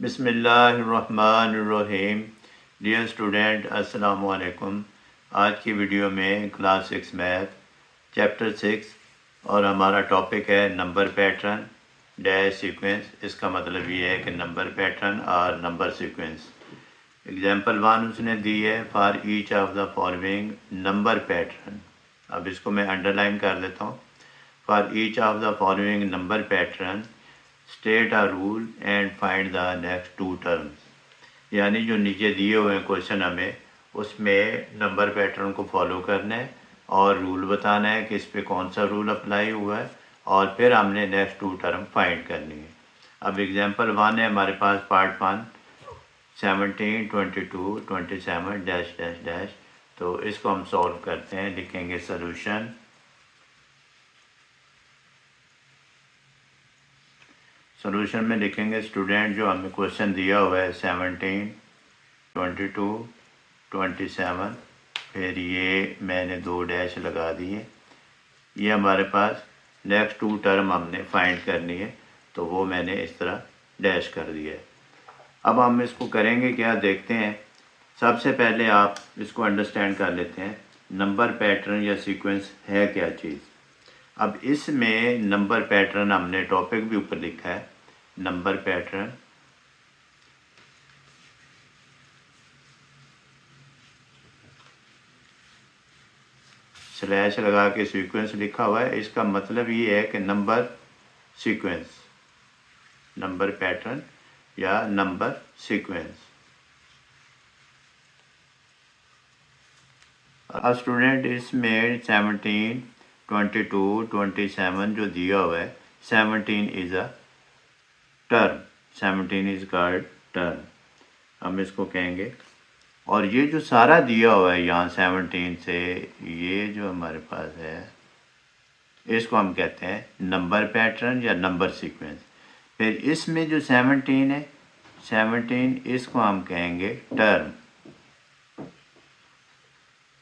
बिस्मिल्लाहिर्रहमानिर्रहीम। Dear student, अस्सलाम वालेकुम। आज की वीडियो में क्लास 6 मैथ चैप्टर 6 और हमारा टॉपिक है नंबर पैटर्न डैश सीक्वेंस। इसका मतलब ये है कि नंबर पैटर्न और नंबर सीक्वेंस। एग्जाम्पल 1 उसने दी है, for each of the following number pattern. अब इसको मैं अंडरलाइन कर देता हूँ। For each of the following number pattern state a rule and find the next two terms. यानी जो नीचे दिए हुए हैं क्वेश्चन हमें, उसमें नंबर पैटर्न को फॉलो करना है और रूल बताना है कि इस पे कौन सा रूल अप्लाई हुआ है, और फिर हमने नेक्स्ट टू टर्म फाइंड करनी है। अब एग्जांपल 1 है हमारे पास, पार्ट 1 17, 22, 27 डैश डैश डैश। तो इसको हम सॉल्व करते हैं। लिखेंगे सोल्यूशन। सोल्यूशन में लिखेंगे स्टूडेंट, जो हमें क्वेश्चन दिया हुआ है 17, 22, 27, फिर ये मैंने 2 डैश लगा दिए। ये हमारे पास नेक्स्ट टू टर्म हमने फाइंड करनी है, तो वो मैंने इस तरह डैश कर दिया है। अब हम इसको करेंगे क्या, देखते हैं। सबसे पहले आप इसको अंडरस्टैंड कर लेते हैं, नंबर पैटर्न या सीक्वेंस है क्या चीज़। अब इसमें नंबर पैटर्न हमने टॉपिक भी ऊपर लिखा है, नंबर पैटर्न स्लैश लगा के सीक्वेंस लिखा हुआ है। इसका मतलब ये है कि नंबर सीक्वेंस, नंबर पैटर्न या नंबर सीक्वेंस। अब स्टूडेंट इसमें 17, 22, 27 जो दिया हुआ है, 17 is a term, 17 is called term, हम इसको कहेंगे। और ये जो सारा दिया हुआ है यहाँ 17 से, ये जो हमारे पास है, इसको हम कहते हैं नंबर पैटर्न या नंबर सीक्वेंस। फिर इसमें जो 17 है, 17 इसको हम कहेंगे टर्म।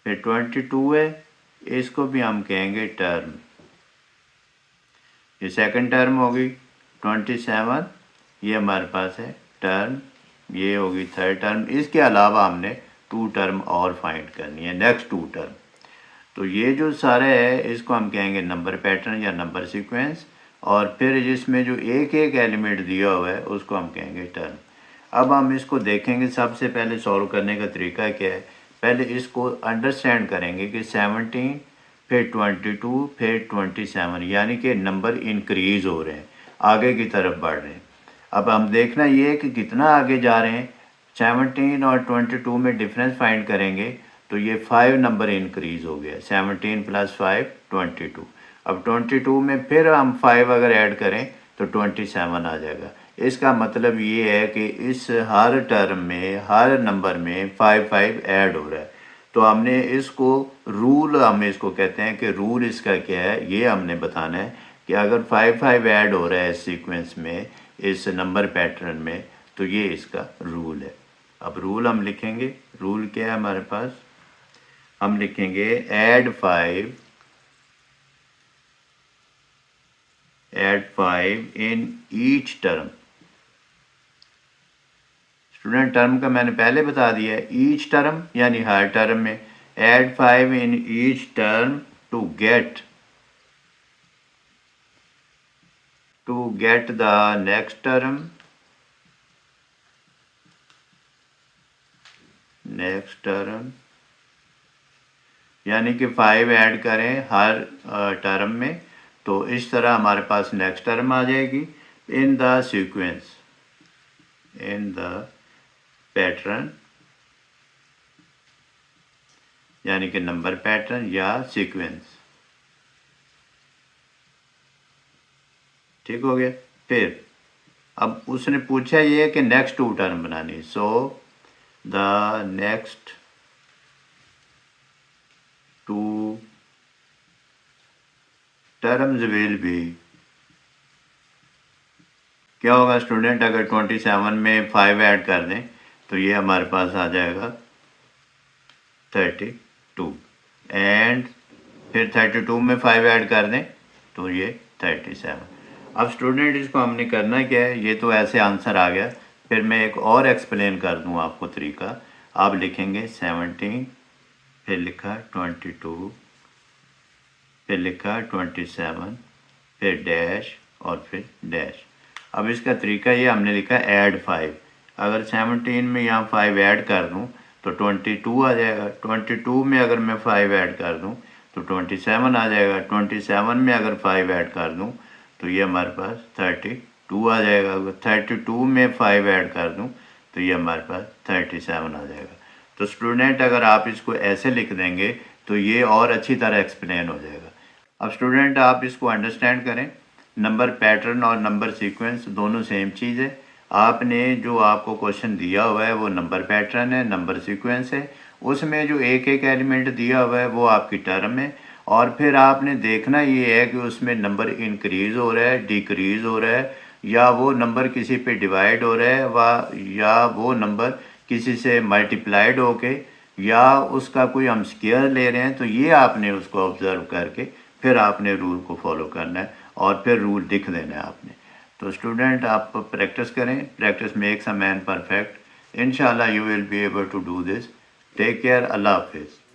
फिर 22 है, इसको भी हम कहेंगे टर्म, ये सेकंड टर्म होगी। 27 ये हमारे पास है टर्म, ये होगी थर्ड टर्म। इसके अलावा हमने टू टर्म और फाइंड करनी है, नेक्स्ट टू टर्म। तो ये जो सारे है, इसको हम कहेंगे नंबर पैटर्न या नंबर सीक्वेंस। और फिर जिसमें जो एक एक एलिमेंट दिया हुआ है, उसको हम कहेंगे टर्म। अब हम इसको देखेंगे, सबसे पहले सॉल्व करने का तरीका क्या है। पहले इसको अंडरस्टैंड करेंगे कि 17, फिर 22, फिर 27, यानी कि नंबर इंक्रीज़ हो रहे हैं, आगे की तरफ बढ़ रहे हैं। अब हम देखना ये है कि कितना आगे जा रहे हैं। 17 और 22 में डिफरेंस फाइंड करेंगे, तो ये 5 नंबर इंक्रीज़ हो गया। 17 + 5 22। अब 22 में फिर हम 5 अगर ऐड करें तो 27 आ जाएगा। इसका मतलब ये है कि इस हर टर्म में, हर नंबर में 5 5 ऐड हो रहा है। तो हमने इसको रूल, हम इसको कहते हैं कि रूल इसका क्या है, ये हमने बताना है कि अगर 5 5 ऐड हो रहा है इस सीक्वेंस में, इस नंबर पैटर्न में, तो ये इसका रूल है। अब रूल हम लिखेंगे। रूल क्या है हमारे पास, हम लिखेंगे add 5 in each term. Student, term का मैंने पहले बता दिया है, ईच टर्म यानी हर टर्म में। Add 5 in each term to get the next term, यानी कि 5 ऐड करें हर टर्म में, तो इस तरह हमारे पास नेक्स्ट टर्म आ जाएगी। In the sequence, in the pattern, यानी कि नंबर पैटर्न या सीक्वेंस। ठीक हो गया। फिर अब उसने पूछा ये कि नेक्स्ट टू टर्म बनानी, so the next two terms will be, क्या होगा स्टूडेंट, अगर 27 में 5 ऐड कर दें तो ये हमारे पास आ जाएगा 32, एंड फिर 32 में 5 ऐड कर दें तो ये 37। अब स्टूडेंट इसको हमने करना क्या है, ये तो ऐसे आंसर आ गया, फिर मैं एक और एक्सप्लेन कर दूं आपको तरीका। आप लिखेंगे 17, फिर लिखा 22, फिर लिखा 27, फिर डैश और फिर डैश। अब इसका तरीका ये हमने लिखा ऐड 5। अगर 17 में यहाँ 5 ऐड कर दूँ तो 22 आ जाएगा। 22 में अगर मैं 5 ऐड कर दूँ तो 27 आ जाएगा। 27 में अगर 5 ऐड कर दूँ तो ये हमारे पास 32 आ जाएगा। अगर 32 में 5 ऐड कर दूँ तो ये हमारे पास 37 आ जाएगा। तो स्टूडेंट अगर आप इसको ऐसे लिख देंगे तो ये और अच्छी तरह एक्सप्लेन हो जाएगा। अब स्टूडेंट आप इसको अंडरस्टैंड करें, नंबर पैटर्न और नंबर सीक्वेंस दोनों सेम चीज़ है। आपने जो आपको क्वेश्चन दिया हुआ है वो नंबर पैटर्न है, नंबर सीक्वेंस है। उसमें जो एक एक एलिमेंट दिया हुआ है वो आपकी टर्म है, और फिर आपने देखना ये है कि उसमें नंबर इंक्रीज़ हो रहा है, डिक्रीज़ हो रहा है, या वो नंबर किसी पे डिवाइड हो रहा है या वो नंबर किसी से मल्टीप्लाइड होके, या उसका कोई हम स्केयर ले रहे हैं। तो ये आपने उसको ऑब्ज़र्व करके फिर आपने रूल को फॉलो करना है और फिर रूल लिख देना है आपने। तो स्टूडेंट आप प्रैक्टिस करें, practice makes a man perfect. इंशाल्लाह you will be able to do this. Take care, अल्लाह हाफिज़।